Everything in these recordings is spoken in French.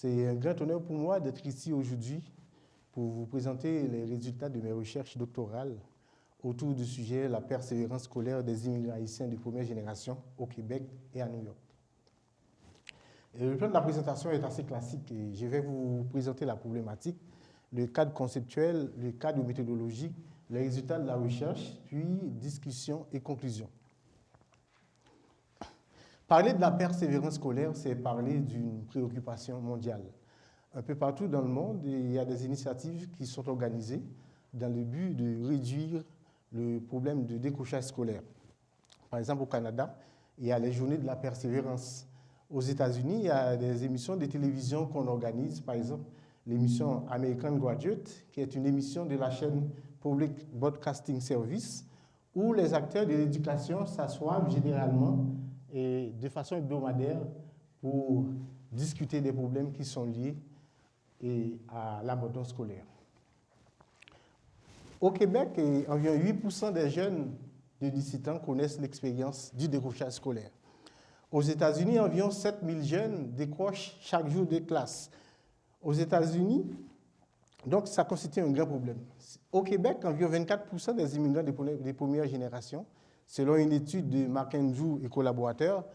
C'est un grand honneur pour moi d'être ici aujourd'hui pour vous présenter les résultats de mes recherches doctorales autour du sujet « La persévérance scolaire des immigrants haïtiens de première génération au Québec et à New York ». Le plan de la présentation est assez classique et je vais vous présenter la problématique, le cadre conceptuel, le cadre méthodologique, les résultats de la recherche, puis discussion et conclusion. Parler de la persévérance scolaire, c'est parler d'une préoccupation mondiale. Un peu partout dans le monde, il y a des initiatives qui sont organisées dans le but de réduire le problème de décrochage scolaire. Par exemple, au Canada, il y a les journées de la persévérance. Aux États-Unis, il y a des émissions de télévision qu'on organise, par exemple, l'émission American Graduate, qui est une émission de la chaîne Public Broadcasting Service, où les acteurs de l'éducation s'assoient généralement et de façon hebdomadaire pour discuter des problèmes qui sont liés à l'abandon scolaire. Au Québec, environ 8% des jeunes de 17 ans connaissent l'expérience du décrochage scolaire. Aux États-Unis, environ 7000 jeunes décrochent chaque jour de classe. Aux États-Unis, donc ça constitue un grand problème. Au Québec, environ 24% des immigrants de première génération, selon une étude de McAndrew et collaborateurs,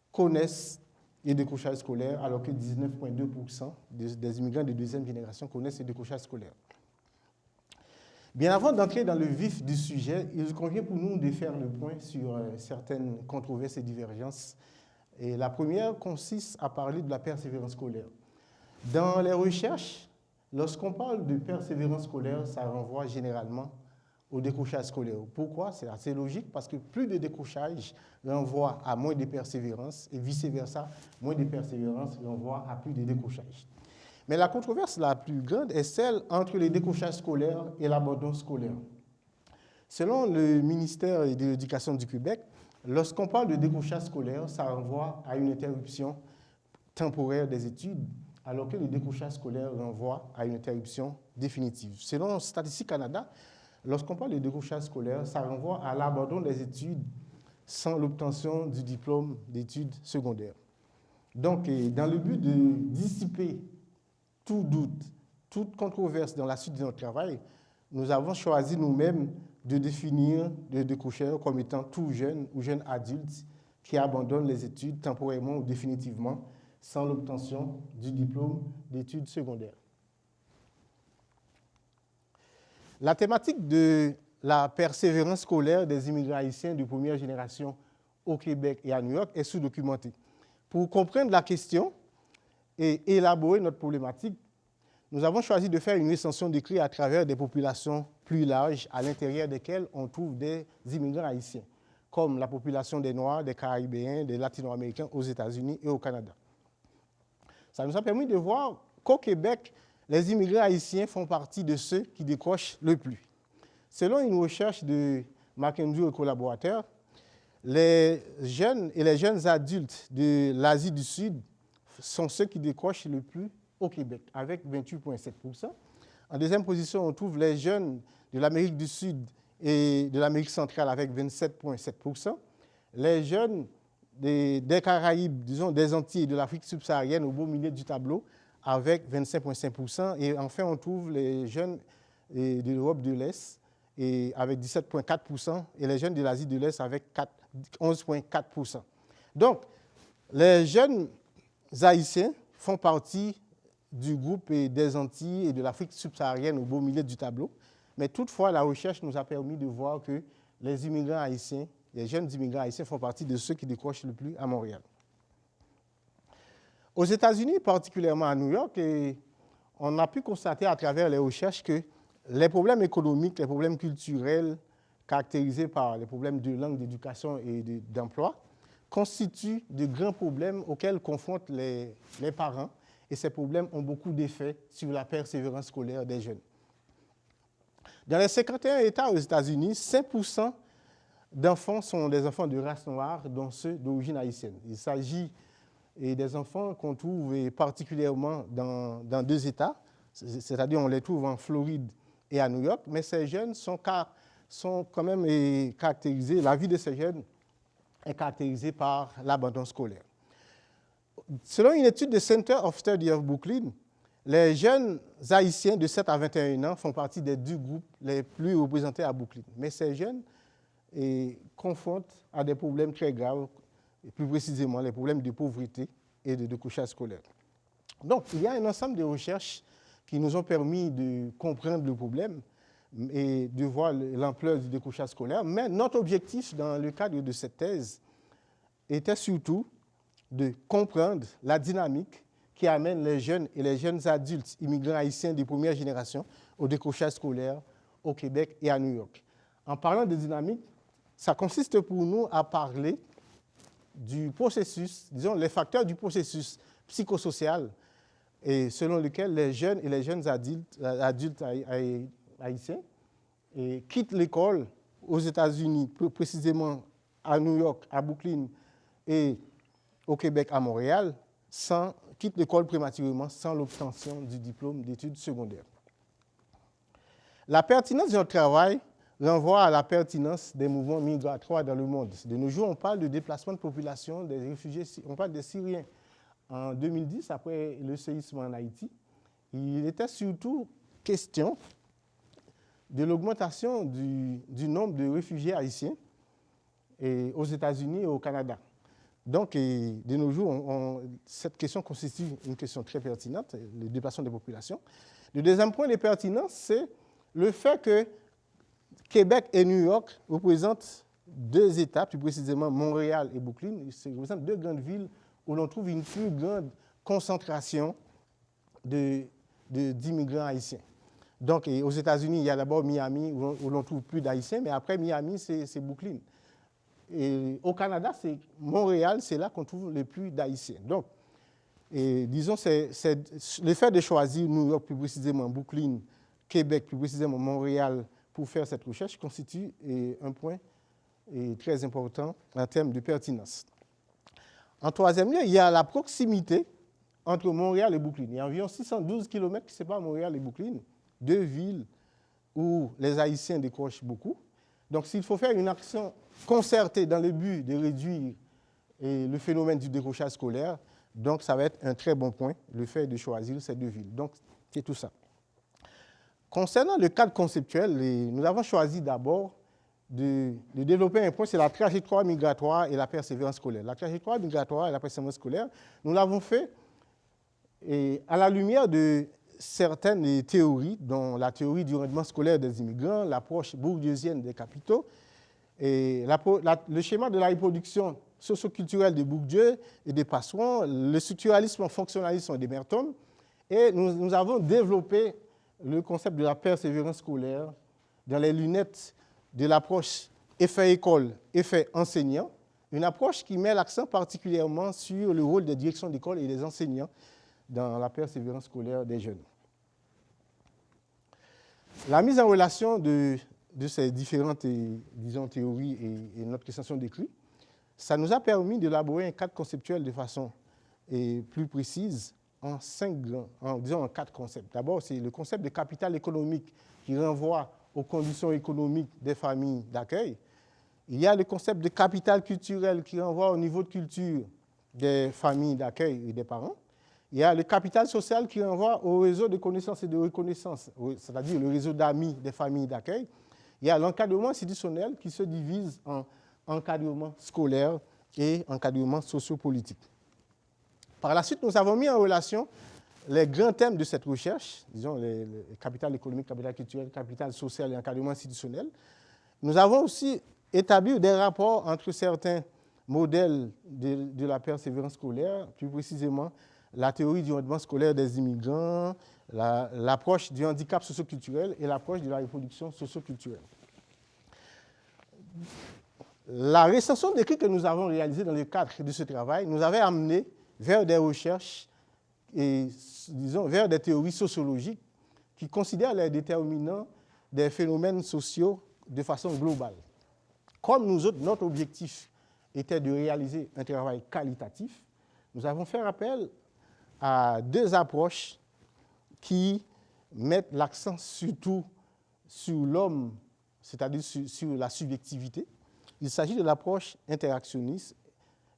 connaissent le décrochage scolaire, alors que 19,2% des immigrants de deuxième génération connaissent le décrochage scolaire. Bien avant d'entrer dans le vif du sujet, il convient pour nous de faire le point sur certaines controverses et divergences. Et la première consiste à parler de la persévérance scolaire. Dans les recherches, lorsqu'on parle de persévérance scolaire, ça renvoie généralement au décrochage scolaire. Pourquoi? C'est assez logique, parce que plus de décrochage renvoie à moins de persévérance et vice-versa, moins de persévérance renvoie à plus de décrochage. Mais la controverse la plus grande est celle entre le décrochage scolaire et l'abandon scolaire. Selon le ministère de l'Éducation du Québec, lorsqu'on parle de décrochage scolaire, ça renvoie à une interruption temporaire des études, alors que le décrochage scolaire renvoie à une interruption définitive. Selon Statistique Canada, lorsqu'on parle de décrochage scolaire, ça renvoie à l'abandon des études sans l'obtention du diplôme d'études secondaires. Donc, dans le but de dissiper tout doute, toute controverse dans la suite de notre travail, nous avons choisi nous-mêmes de définir le décrocheur comme étant tout jeune ou jeune adulte qui abandonne les études temporairement ou définitivement sans l'obtention du diplôme d'études secondaires. La thématique de la persévérance scolaire des immigrants haïtiens de première génération au Québec et à New York est sous-documentée. Pour comprendre la question et élaborer notre problématique, nous avons choisi de faire une recension décrite à travers des populations plus larges à l'intérieur desquelles on trouve des immigrants haïtiens, comme la population des Noirs, des Caribéens, des Latino-Américains aux États-Unis et au Canada. Ça nous a permis de voir qu'au Québec, les immigrants haïtiens font partie de ceux qui décrochent le plus. Selon une recherche de McAndrew et collaborateurs, les jeunes et les jeunes adultes de l'Asie du Sud sont ceux qui décrochent le plus au Québec, avec 28,7%. En deuxième position, on trouve les jeunes de l'Amérique du Sud et de l'Amérique centrale avec 27,7%. Les jeunes des Caraïbes, disons des Antilles et de l'Afrique subsaharienne au beau milieu du tableau avec 25,5%. Et enfin, on trouve les jeunes de l'Europe de l'Est et avec 17,4% et les jeunes de l'Asie de l'Est avec 11,4%. Donc, les jeunes haïtiens font partie du groupe des Antilles et de l'Afrique subsaharienne au beau milieu du tableau. Mais toutefois, la recherche nous a permis de voir que les immigrants haïtiens, les jeunes immigrants haïtiens font partie de ceux qui décrochent le plus à Montréal. Aux États-Unis, particulièrement à New York, on a pu constater à travers les recherches que les problèmes économiques, les problèmes culturels, caractérisés par les problèmes de langue, d'éducation et d'emploi, constituent de grands problèmes auxquels confrontent les parents. Et ces problèmes ont beaucoup d'effets sur la persévérance scolaire des jeunes. Dans les 51 États aux États-Unis, 5% d'enfants sont des enfants de race noire, dont ceux d'origine haïtienne. Il s'agit des enfants qu'on trouve particulièrement dans deux États, c'est-à-dire on les trouve en Floride et à New York, mais ces jeunes sont quand même caractérisés, la vie de ces jeunes est caractérisée par l'abandon scolaire. Selon une étude du Center of Study of Brooklyn, les jeunes haïtiens de 7 à 21 ans font partie des 2 groupes les plus représentés à Brooklyn. Mais ces jeunes confrontent à des problèmes très graves, et plus précisément les problèmes de pauvreté et de décrochage scolaire. Donc, il y a un ensemble de recherches qui nous ont permis de comprendre le problème et de voir l'ampleur du décrochage scolaire. Mais notre objectif dans le cadre de cette thèse était surtout de comprendre la dynamique qui amène les jeunes et les jeunes adultes immigrants haïtiens de première génération au décrochage scolaire au Québec et à New York. En parlant de dynamique, ça consiste pour nous à parler du processus, disons les facteurs du processus psychosocial et selon lequel les jeunes et les jeunes adultes haïtiens quittent l'école aux États-Unis, plus précisément à New York, à Brooklyn et au Québec, à Montréal, quittent l'école prématurément sans l'obtention du diplôme d'études secondaires. La pertinence de notre travail renvoie à la pertinence des mouvements migratoires dans le monde. De nos jours, on parle de déplacement de population des réfugiés, on parle des Syriens. En 2010, après le séisme en Haïti, il était surtout question de l'augmentation du nombre de réfugiés haïtiens aux États-Unis et au Canada. Donc, de nos jours, cette question constitue une question très pertinente, le déplacement des populations. Le deuxième point de pertinence, c'est le fait que Québec et New York représentent 2 États, plus précisément Montréal et Brooklyn, représentent 2 grandes villes où l'on trouve une plus grande concentration d'immigrants haïtiens. Donc, aux États-Unis, il y a d'abord Miami, où l'on trouve plus d'Haïtiens, mais après Miami, c'est Brooklyn. Et au Canada, c'est Montréal, c'est là qu'on trouve le plus d'Haïtiens. Donc, disons, le fait de choisir New York, plus précisément Brooklyn, Québec, plus précisément Montréal, pour faire cette recherche, constitue un point très important en termes de pertinence. En troisième lieu, il y a la proximité entre Montréal et Brooklyn. Il y a environ 612 km qui séparent Montréal et Brooklyn, 2 villes où les Haïtiens décrochent beaucoup. Donc, s'il faut faire une action concertée dans le but de réduire le phénomène du décrochage scolaire, donc ça va être un très bon point, le fait de choisir ces 2 villes. Donc, c'est tout ça. Concernant le cadre conceptuel, nous avons choisi d'abord de développer un point, c'est la trajectoire migratoire et la persévérance scolaire. La trajectoire migratoire et la persévérance scolaire, nous l'avons fait à la lumière de certaines théories, dont la théorie du rendement scolaire des immigrants, l'approche bourdieusienne des capitaux, et le schéma de la reproduction socioculturelle de Bourdieu et de Passeron, le structuralisme fonctionnalisme de Merton, et nous avons développé le concept de la persévérance scolaire dans les lunettes de l'approche effet école, effet enseignant, une approche qui met l'accent particulièrement sur le rôle des directions d'école et des enseignants dans la persévérance scolaire des jeunes. La mise en relation de ces différentes disons, théories et notre extension d'écrit, ça nous a permis d'élaborer un cadre conceptuel de façon plus précise en 4 concepts. D'abord, c'est le concept de capital économique qui renvoie aux conditions économiques des familles d'accueil. Il y a le concept de capital culturel qui renvoie au niveau de culture des familles d'accueil et des parents. Il y a le capital social qui renvoie au réseau de connaissances et de reconnaissance, c'est-à-dire le réseau d'amis des familles d'accueil. Il y a l'encadrement institutionnel qui se divise en encadrement scolaire et encadrement sociopolitique. Par la suite, nous avons mis en relation les grands thèmes de cette recherche, disons le capital économique, capital culturel, capital social et encadrement institutionnel. Nous avons aussi établi des rapports entre certains modèles de la persévérance scolaire, plus précisément la théorie du rendement scolaire des immigrants, l'approche du handicap socioculturel et l'approche de la reproduction socioculturelle. La recension d'écrit que nous avons réalisée dans le cadre de ce travail nous avait amené vers des recherches et, disons, vers des théories sociologiques qui considèrent les déterminants des phénomènes sociaux de façon globale. Comme nous autres, notre objectif était de réaliser un travail qualitatif, nous avons fait appel à 2 approches qui mettent l'accent surtout sur l'homme, c'est-à-dire sur la subjectivité. Il s'agit de l'approche interactionniste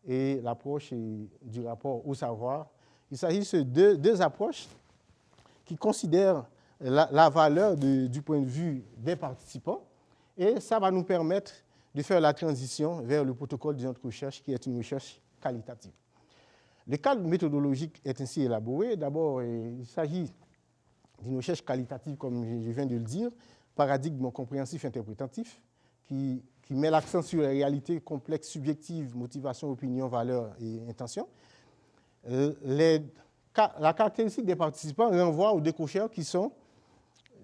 et l'approche du rapport au savoir. Il s'agit de deux approches qui considèrent la valeur du point de vue des participants, et ça va nous permettre de faire la transition vers le protocole de notre recherche, qui est une recherche qualitative. Le cadre méthodologique est ainsi élaboré. D'abord, il s'agit d'une recherche qualitative, comme je viens de le dire, paradigme compréhensif interprétatif, qui met l'accent sur les réalités complexes, subjectives, motivation, opinion, valeurs et intentions. La caractéristique des participants renvoie aux décrocheurs qui sont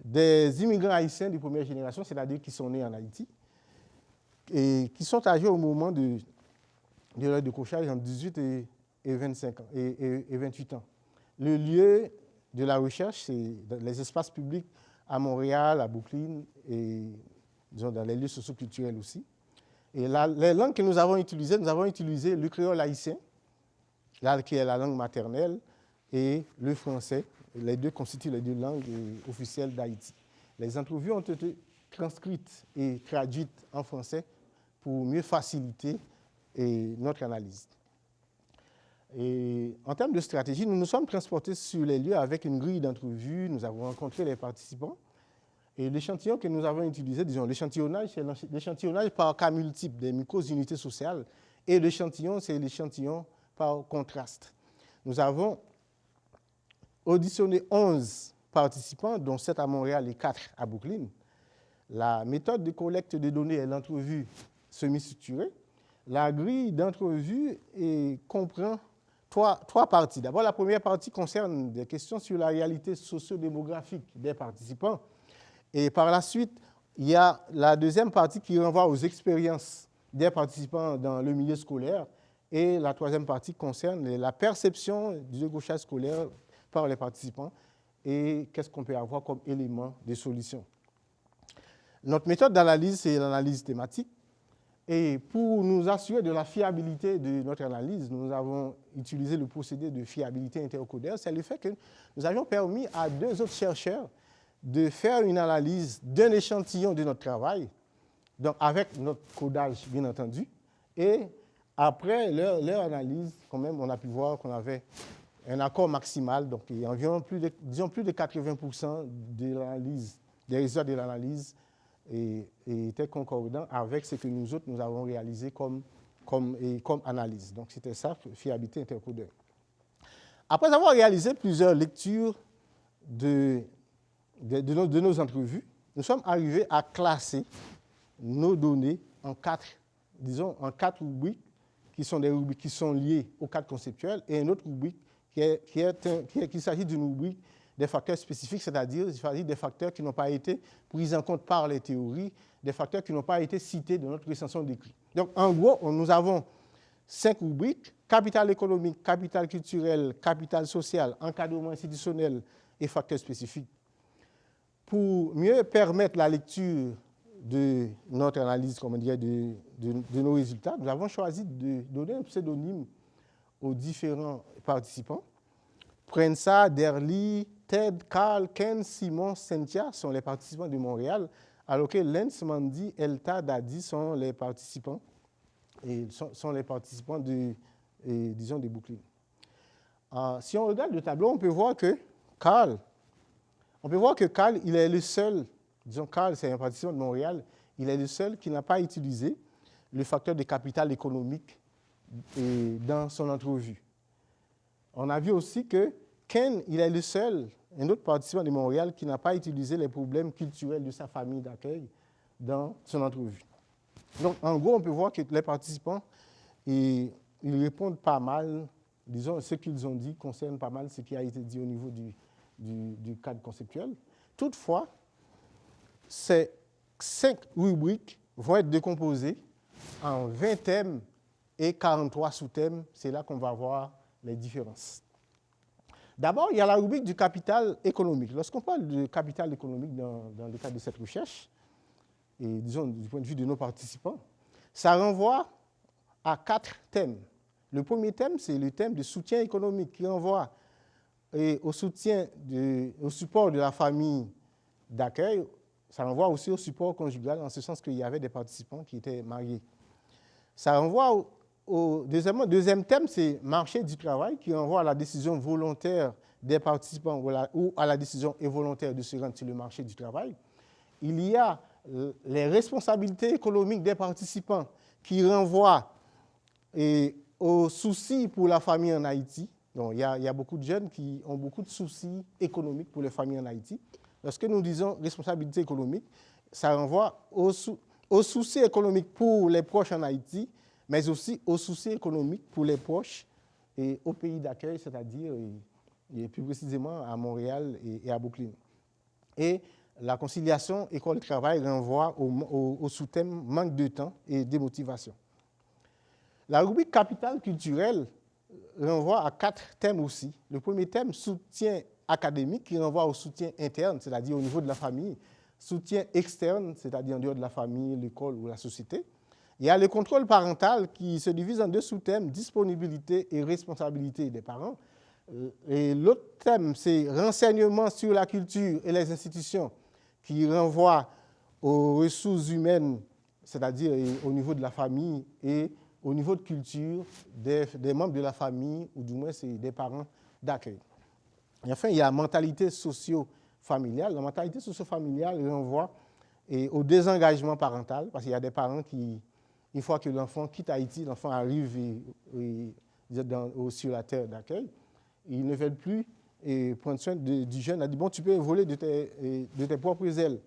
des immigrants haïtiens de première génération, c'est-à-dire qui sont nés en Haïti, et qui sont âgés au moment de leur décrochage entre 18 et 25 ans, et 28 ans. Le lieu de la recherche, c'est dans les espaces publics à Montréal, à Brooklyn, et disons, dans les lieux socioculturels aussi. Et les langues que nous avons utilisé le créole haïtien, qui est la langue maternelle, et le français. Les deux constituent les deux langues officielles d'Haïti. Les entrevues ont été transcrites et traduites en français pour mieux faciliter notre analyse. Et en termes de stratégie, nous nous sommes transportés sur les lieux avec une grille d'entrevue. Nous avons rencontré les participants. Et l'échantillon que nous avons utilisé, disons, l'échantillonnage, c'est l'échantillonnage par cas multiples des mycoses unités sociales. Et l'échantillon, c'est l'échantillon par contraste. Nous avons auditionné 11 participants, dont 7 à Montréal et 4 à Brooklyn. La méthode de collecte de données est l'entrevue semi-structurée. La grille d'entrevue comprend trois parties. D'abord, la première partie concerne des questions sur la réalité socio-démographique des participants. Et par la suite, il y a la deuxième partie qui renvoie aux expériences des participants dans le milieu scolaire. Et la troisième partie concerne la perception du décrochage scolaire par les participants et qu'est-ce qu'on peut avoir comme élément de solution. Notre méthode d'analyse, c'est l'analyse thématique. Et pour nous assurer de la fiabilité de notre analyse, nous avons utilisé le procédé de fiabilité intercodeur. C'est le fait que nous avions permis à 2 autres chercheurs de faire une analyse d'un échantillon de notre travail, donc avec notre codage, bien entendu. Et après leur analyse, quand même, on a pu voir qu'on avait un accord maximal, donc il y a environ plus de 80% de l'analyse, des résultats de l'analyse étaient concordants avec ce que nous autres, nous avons réalisé comme analyse. Donc c'était ça, fiabilité intercodeur. Après avoir réalisé plusieurs lectures de nos entrevues, nous sommes arrivés à classer nos données en 4 rubriques, qui sont des rubriques qui sont liées au cadre conceptuel, et une autre rubrique qui s'agit d'une rubrique des facteurs spécifiques, c'est-à-dire des facteurs qui n'ont pas été pris en compte par les théories, des facteurs qui n'ont pas été cités dans notre recension d'écrit. Donc, en gros, nous avons 5 rubriques: capital économique, capital culturel, capital social, encadrement institutionnel et facteurs spécifiques. Pour mieux permettre la lecture de notre analyse, comme on dirait, de nos résultats, nous avons choisi de donner un pseudonyme aux différents participants. Prensa, Derli, Ted, Carl, Ken, Simon, Cynthia sont les participants de Montréal, alors que Lens, Mandy, Elta, Dadi sont les participants de Brooklyn. Si on regarde le tableau, on peut voir que Carl, il est le seul, disons Carl, c'est un participant de Montréal, il est le seul qui n'a pas utilisé le facteur de capital économique dans son entrevue. On a vu aussi que Ken, il est le seul, un autre participant de Montréal, qui n'a pas utilisé les problèmes culturels de sa famille d'accueil dans son entrevue. Donc, en gros, on peut voir que les participants, ils répondent pas mal, disons, ce qu'ils ont dit concerne pas mal ce qui a été dit au niveau du cadre conceptuel. Toutefois, ces 5 rubriques vont être décomposées en 20 thèmes et 43 sous-thèmes. C'est là qu'on va voir les différences. D'abord, il y a la rubrique du capital économique. Lorsqu'on parle de capital économique dans le cadre de cette recherche, et disons du point de vue de nos participants, ça renvoie à 4 thèmes. Le premier thème, c'est le thème de soutien économique qui renvoie au support de la famille d'accueil. Ça renvoie aussi au support conjugal, en ce sens qu'il y avait des participants qui étaient mariés. Ça renvoie deuxième thème, c'est marché du travail, qui renvoie à la décision volontaire des participants ou à la décision involontaire de se rendre sur le marché du travail. Il y a les responsabilités économiques des participants qui renvoient aux soucis pour la famille en Haïti. Donc, il y a beaucoup de jeunes qui ont beaucoup de soucis économiques pour les familles en Haïti. Lorsque nous disons responsabilité économique, ça renvoie aux soucis économiques pour les proches en Haïti, mais aussi aux soucis économiques pour les proches et au pays d'accueil, c'est-à-dire et plus précisément à Montréal et à Brooklyn. Et la conciliation école-travail renvoie au sous-thème manque de temps et démotivation. La rubrique capital culturel renvoie à 4 thèmes aussi. Le premier thème, soutien académique, qui renvoie au soutien interne, c'est-à-dire au niveau de la famille, soutien externe, c'est-à-dire en dehors de la famille, l'école ou la société. Il y a le contrôle parental qui se divise en 2 sous-thèmes, disponibilité et responsabilité des parents. Et l'autre thème, c'est renseignement sur la culture et les institutions, qui renvoie aux ressources humaines, c'est-à-dire au niveau de la famille et au niveau de culture des membres de la famille, ou du moins c'est des parents d'accueil. Et enfin, il y a mentalité socio-familiale. La mentalité socio-familiale renvoie au désengagement parental, parce qu'il y a des parents qui, une fois que l'enfant quitte Haïti, l'enfant arrive sur la terre d'accueil, ils ne veulent plus prendre soin du jeune. On dit, bon, tu peux voler de tes propres ailes.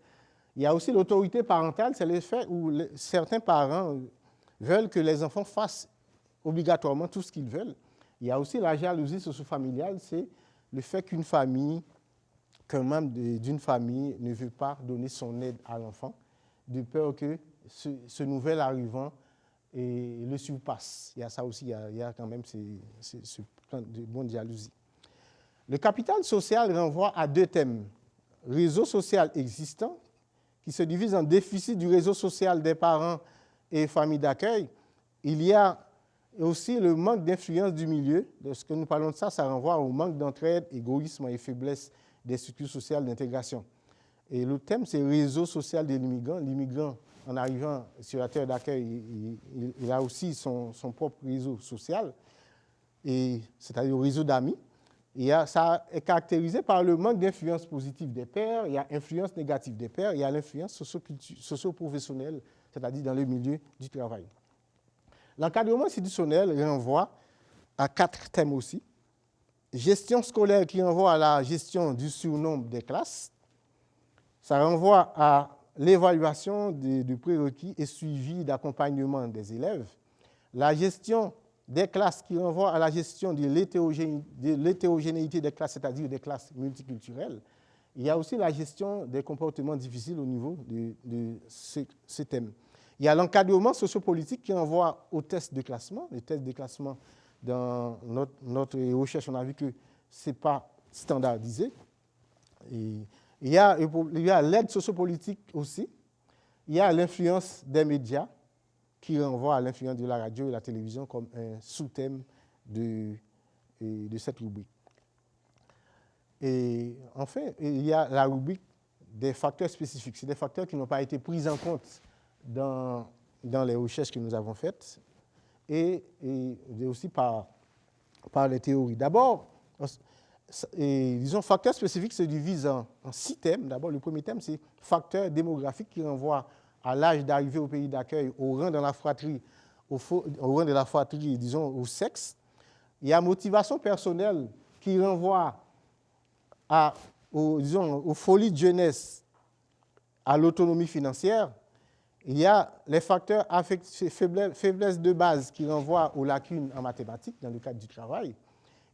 Il y a aussi l'autorité parentale, c'est le fait où certains parents veulent que les enfants fassent obligatoirement tout ce qu'ils veulent. Il y a aussi la jalousie socio-familiale, c'est le fait qu'un membre d'une famille ne veut pas donner son aide à l'enfant, de peur que ce nouvel arrivant le surpasse. Il y a ça aussi, il y a quand même ce plan de bonne jalousie. Le capital social renvoie à 2 thèmes. Réseau social existant, qui se divise en déficit du réseau social des parents et familles d'accueil. Il y a aussi le manque d'influence du milieu. Lorsque nous parlons de ça, ça renvoie au manque d'entraide, égoïsme et faiblesse des structures sociales d'intégration. Et le thème, c'est réseau social de l'immigrant. L'immigrant, en arrivant sur la terre d'accueil, il a aussi son propre réseau social, c'est-à-dire le réseau d'amis. Ça est caractérisé par le manque d'influence positive des pairs, il y a influence négative des pairs, il y a l'influence socio-professionnelle, c'est-à-dire dans le milieu du travail. L'encadrement institutionnel renvoie à 4 thèmes aussi. Gestion scolaire qui renvoie à la gestion du surnombre des classes. Ça renvoie à l'évaluation des prérequis et suivi d'accompagnement des élèves. La gestion des classes qui renvoient à la gestion de l'hétérogénéité des classes, c'est-à-dire des classes multiculturelles. Il y a aussi la gestion des comportements difficiles au niveau de ce thème. Il y a l'encadrement sociopolitique qui renvoie aux tests de classement. Les tests de classement, dans notre recherche, on a vu que ce n'est pas standardisé. Et il y a l'aide sociopolitique aussi. Il y a l'influence des médias, qui renvoie à l'influence de la radio et de la télévision comme un sous-thème de cette rubrique. Et enfin, il y a la rubrique des facteurs spécifiques. C'est des facteurs qui n'ont pas été pris en compte dans les recherches que nous avons faites et aussi par les théories. D'abord, disons, facteurs spécifiques se divisent en 6 thèmes. D'abord, le premier thème, c'est facteurs démographiques qui renvoient à l'âge d'arrivée au pays d'accueil, au rang de la fratrie, disons, au sexe. Il y a motivation personnelle qui renvoie aux folies de jeunesse, à l'autonomie financière. Il y a les facteurs faiblesse de base qui renvoient aux lacunes en mathématiques dans le cadre du travail.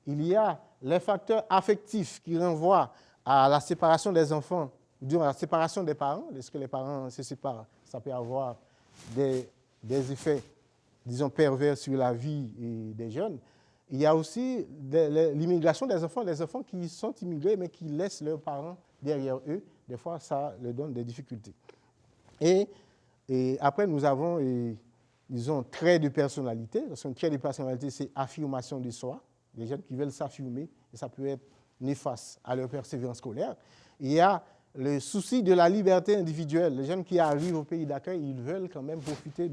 Il y a les facteurs affectifs qui renvoient à la séparation des enfants, à la séparation des parents. Lorsque les parents se séparent, ça peut avoir des effets, disons, pervers sur la vie des jeunes. Il y a aussi l'immigration des enfants qui sont immigrés mais qui laissent leurs parents derrière eux. Des fois, ça leur donne des difficultés. Et après, nous avons, disons, traits de personnalité. Parce qu'un trait de personnalité, c'est affirmation de soi. Les jeunes qui veulent s'affirmer, et ça peut être néfaste à leur persévérance scolaire. Il y a le souci de la liberté individuelle. Les jeunes qui arrivent au pays d'accueil, ils veulent quand même profiter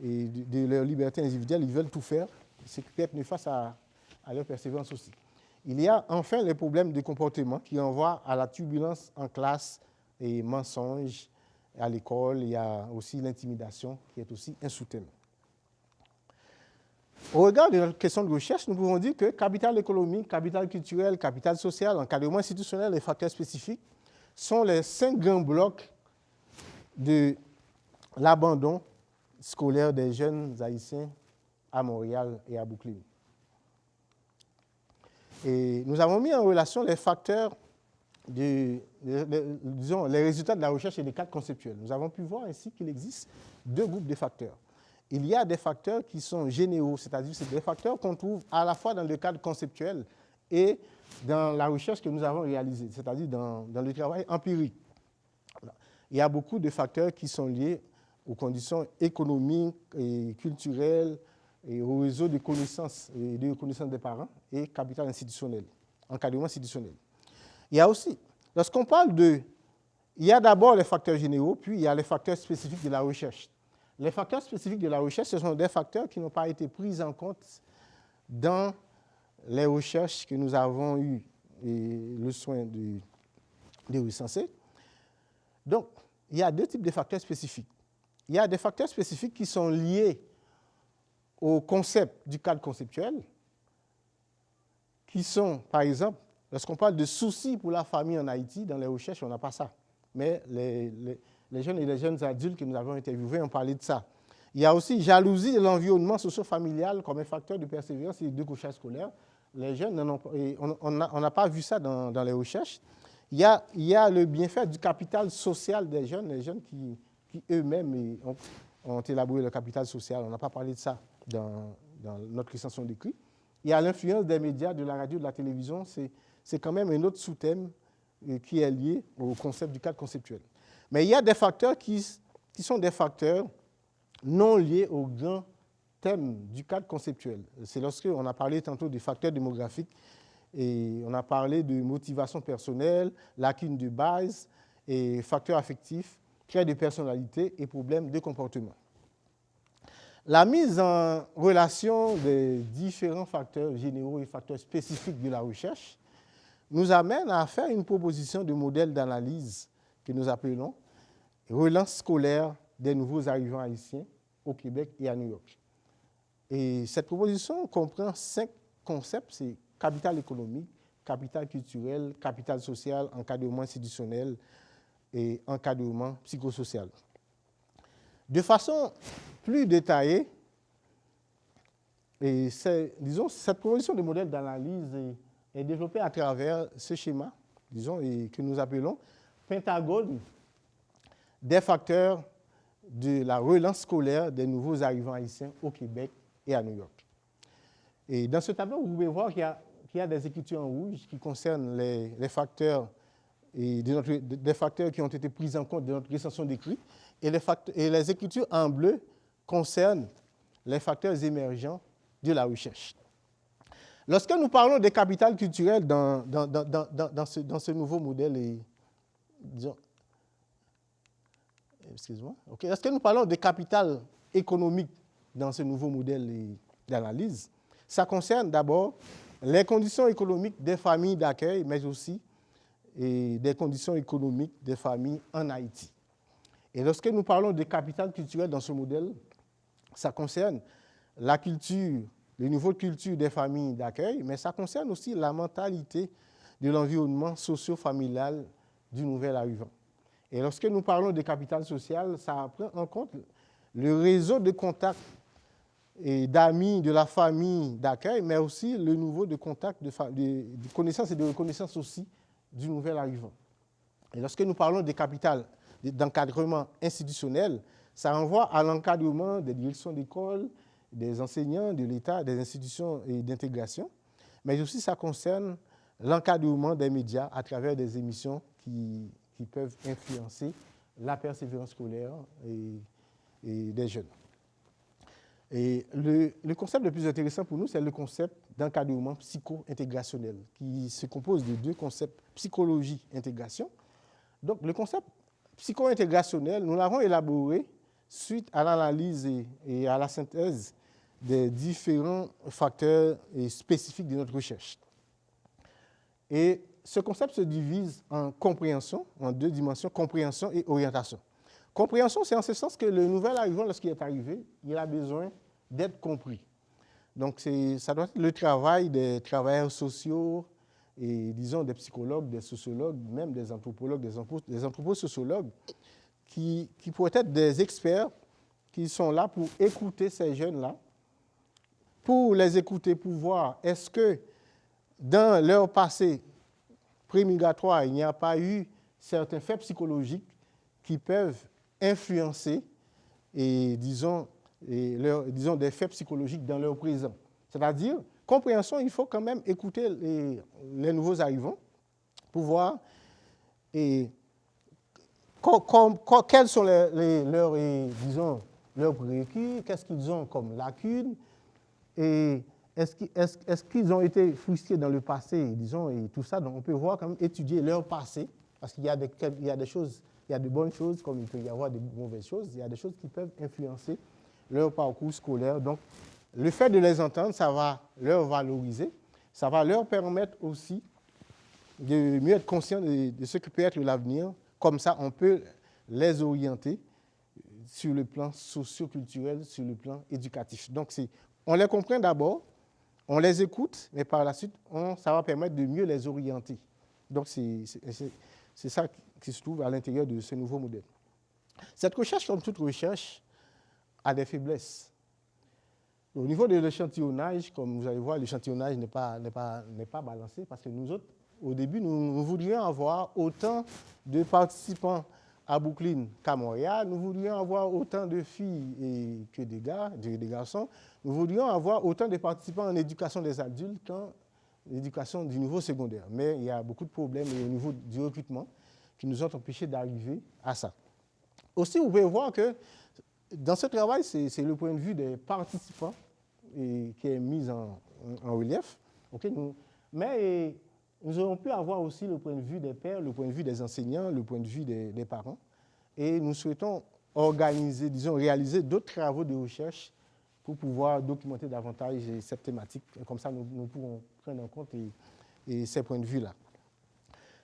et de leur liberté individuelle, ils veulent tout faire, ce qui peut être néfaste à leur persévérance aussi. Il y a enfin les problèmes de comportement qui renvoient à la turbulence en classe et mensonges à l'école. Il y a aussi l'intimidation qui est aussi un sous-thème. Au regard de notre question de recherche, nous pouvons dire que capital économique, capital culturel, capital social, encadrement institutionnel et facteurs spécifiques sont les 5 grands blocs de l'abandon scolaire des jeunes haïtiens à Montréal et à Brooklyn. Et nous avons mis en relation les facteurs, disons, les résultats de la recherche et les cadres conceptuels. Nous avons pu voir ainsi qu'il existe 2 groupes de facteurs. Il y a des facteurs qui sont généraux, c'est-à-dire c'est des facteurs qu'on trouve à la fois dans le cadre conceptuel et dans la recherche que nous avons réalisée, c'est-à-dire dans le travail empirique. Il y a beaucoup de facteurs qui sont liés aux conditions économiques et culturelles et au réseau de connaissances des parents et capital institutionnel, encadrement institutionnel. Il y a aussi, lorsqu'on parle il y a d'abord les facteurs généraux, puis il y a les facteurs spécifiques de la recherche. Les facteurs spécifiques de la recherche, ce sont des facteurs qui n'ont pas été pris en compte dans les recherches que nous avons eu le soin de recenser. Donc, il y a 2 types de facteurs spécifiques. Il y a des facteurs spécifiques qui sont liés au concept du cadre conceptuel, qui sont, par exemple, lorsqu'on parle de soucis pour la famille en Haïti, dans les recherches, on n'a pas ça. Mais les jeunes et les jeunes adultes que nous avons interviewés ont parlé de ça. Il y a aussi jalousie de l'environnement socio-familial comme un facteur de persévérance et de décrochage scolaire. Les jeunes, on n'a pas vu ça dans les recherches. Il y a le bienfait du capital social des jeunes, les jeunes qui eux-mêmes ont élaboré le capital social. On n'a pas parlé de ça dans notre recension d'écrit. Il y a l'influence des médias, de la radio, de la télévision. C'est quand même un autre sous-thème qui est lié au concept du cadre conceptuel. Mais il y a des facteurs qui sont des facteurs non liés au grand thème du cadre conceptuel. C'est lorsqu'on a parlé tantôt des facteurs démographiques et on a parlé de motivation personnelle, lacunes de base, et facteurs affectifs, traits de personnalité et problèmes de comportement. La mise en relation des différents facteurs généraux et facteurs spécifiques de la recherche nous amène à faire une proposition de modèle d'analyse que nous appelons « Relance scolaire des nouveaux arrivants haïtiens au Québec et à New York ». Et cette proposition comprend 5 concepts, c'est capital économique, capital culturel, capital social, encadrement institutionnel et encadrement psychosocial. De façon plus détaillée, et cette proposition de modèle d'analyse est développée à travers ce schéma, et que nous appelons pentagone des facteurs de la relance scolaire des nouveaux arrivants haïtiens au Québec et à New York. Et dans ce tableau, vous pouvez voir qu'il y a des écritures en rouge qui concernent les facteurs des facteurs qui ont été pris en compte dans notre recension d'écrit, et les écritures en bleu concernent les facteurs émergents de la recherche. Lorsque nous parlons des capitales culturelles dans ce nouveau modèle, lorsque nous parlons des capitales économiques dans ce nouveau modèle d'analyse, ça concerne d'abord les conditions économiques des familles d'accueil, mais aussi des conditions économiques des familles en Haïti. Et lorsque nous parlons de capital culturel dans ce modèle, ça concerne la culture, le niveau de culture des familles d'accueil, mais ça concerne aussi la mentalité de l'environnement socio-familial du nouvel arrivant. Et lorsque nous parlons de capital social, ça prend en compte le réseau de contacts et d'amis de la famille d'accueil, mais aussi le niveau de contact de connaissance et de reconnaissance aussi du nouvel arrivant. Et lorsque nous parlons de capital d'encadrement institutionnel, ça renvoie à l'encadrement des directions d'école, des enseignants, de l'État, des institutions d'intégration, mais aussi ça concerne l'encadrement des médias à travers des émissions qui peuvent influencer la persévérance scolaire et des jeunes. Et le concept le plus intéressant pour nous, c'est le concept d'encadrement psycho-intégrationnel, qui se compose de 2 concepts, psychologie-intégration. Donc, le concept psycho-intégrationnel, nous l'avons élaboré suite à l'analyse et à la synthèse des différents facteurs spécifiques de notre recherche. Et ce concept se divise en compréhension, en deux dimensions, compréhension et orientation. Compréhension, c'est en ce sens que le nouvel arrivant, lorsqu'il est arrivé, il a besoin d'être compris. Donc, ça doit être le travail des travailleurs sociaux, et disons des psychologues, des sociologues, même des anthropologues, des anthroposociologues, qui pourraient être des experts qui sont là pour écouter ces jeunes-là, pour les écouter, pour voir est-ce que dans leur passé prémigratoire, il n'y a pas eu certains faits psychologiques qui peuvent influencer, disons, des faits psychologiques dans leur présent. C'est-à-dire, compréhension, il faut quand même écouter les nouveaux arrivants pour voir quels sont leurs prérequis, qu'est-ce qu'ils ont comme lacunes, et est-ce qu'ils ont été frustrés dans le passé, disons, et tout ça. Donc, on peut voir quand même étudier leur passé, parce qu'il y a des choses, il y a de bonnes choses, comme il peut y avoir de mauvaises choses, il y a des choses qui peuvent influencer leur parcours scolaire. Donc, le fait de les entendre, ça va leur valoriser, ça va leur permettre aussi de mieux être conscients de ce que peut être l'avenir. Comme ça, on peut les orienter sur le plan socio-culturel, sur le plan éducatif. Donc, on les comprend d'abord, on les écoute, mais par la suite, ça va permettre de mieux les orienter. Donc, c'est ça qui se trouve à l'intérieur de ce nouveau modèle. Cette recherche, comme toute recherche, a des faiblesses. Au niveau de l'échantillonnage, comme vous allez voir, l'échantillonnage n'est pas balancé parce que nous autres, au début, nous voudrions avoir autant de participants à Brooklyn qu'à Montréal. Nous voudrions avoir autant de filles que des gars, des garçons. Nous voudrions avoir autant de participants en éducation des adultes qu'en éducation du niveau secondaire. Mais il y a beaucoup de problèmes au niveau du recrutement qui nous ont empêchés d'arriver à ça. Aussi, vous pouvez voir que dans ce travail, c'est le point de vue des participants qui est mis en relief. Okay? Mais nous aurons pu avoir aussi le point de vue des pairs, le point de vue des enseignants, le point de vue des parents. Et nous souhaitons organiser, disons, réaliser d'autres travaux de recherche pour pouvoir documenter davantage cette thématique. Et comme ça, nous pourrons prendre en compte ces points de vue-là.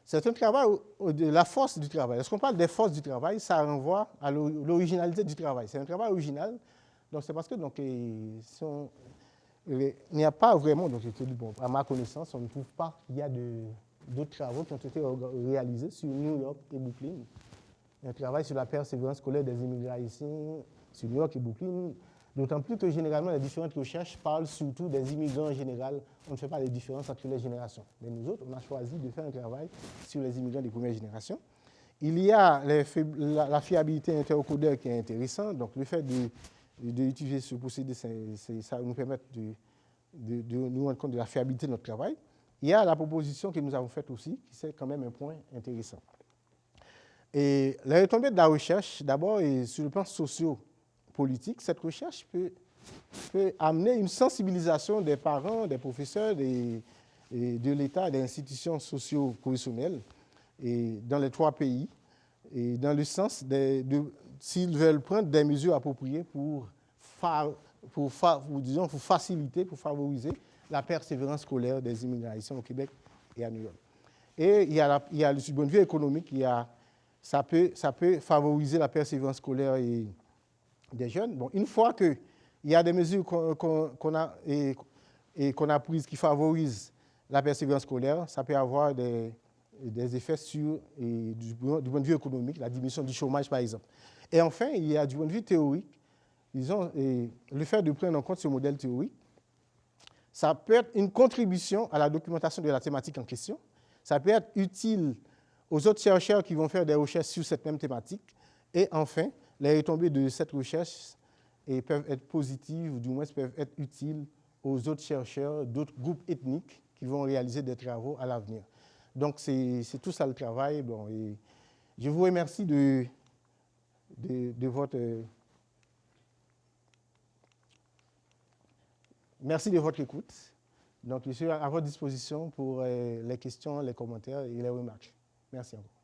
C'est un travail de la force du travail. Lorsqu'on parle des forces du travail, ça renvoie à l'originalité du travail. C'est un travail original. Donc, c'est parce que il n'y a pas vraiment, donc, à ma connaissance, on ne trouve pas qu'il y a d'autres travaux qui ont été réalisés sur New York et Brooklyn. Un travail sur la persévérance scolaire des immigrants haïtiens sur New York et Brooklyn. D'autant plus que généralement, les différentes recherches parlent surtout des immigrants en général. On ne fait pas les différences entre les générations. Mais nous autres, on a choisi de faire un travail sur les immigrants des premières générations. Il y a la fiabilité interocodaire qui est intéressante. Donc, le fait d'utiliser ce procédé, ça nous permet de nous rendre compte de la fiabilité de notre travail. Il y a la proposition que nous avons faite aussi, qui c'est quand même un point intéressant. Et les retombées de la recherche, d'abord, sur le plan socio-politique, cette recherche peut amener une sensibilisation des parents, des professeurs, de l'État, des institutions socio-professionnelles dans les 3 pays, et dans le sens s'ils veulent prendre des mesures appropriées pour faciliter, pour favoriser la persévérance scolaire des immigrants haïtiens au Québec et à New York. Et il y a du point de vue économique, ça peut favoriser la persévérance scolaire des jeunes. Bon, une fois qu'il y a des mesures qu'on a prises qui favorisent la persévérance scolaire, ça peut avoir des effets du point de vue économique, la diminution du chômage par exemple. Et enfin, il y a du point de vue théorique, disons, le fait de prendre en compte ce modèle théorique, ça peut être une contribution à la documentation de la thématique en question, ça peut être utile aux autres chercheurs qui vont faire des recherches sur cette même thématique, et enfin, les retombées de cette recherche peuvent être positives, ou du moins peuvent être utiles aux autres chercheurs, d'autres groupes ethniques qui vont réaliser des travaux à l'avenir. Donc, c'est tout ça le travail. Bon, et je vous remercie de votre... Merci de votre écoute. Donc, je suis à votre disposition pour les questions, les commentaires et les remarques. Merci encore.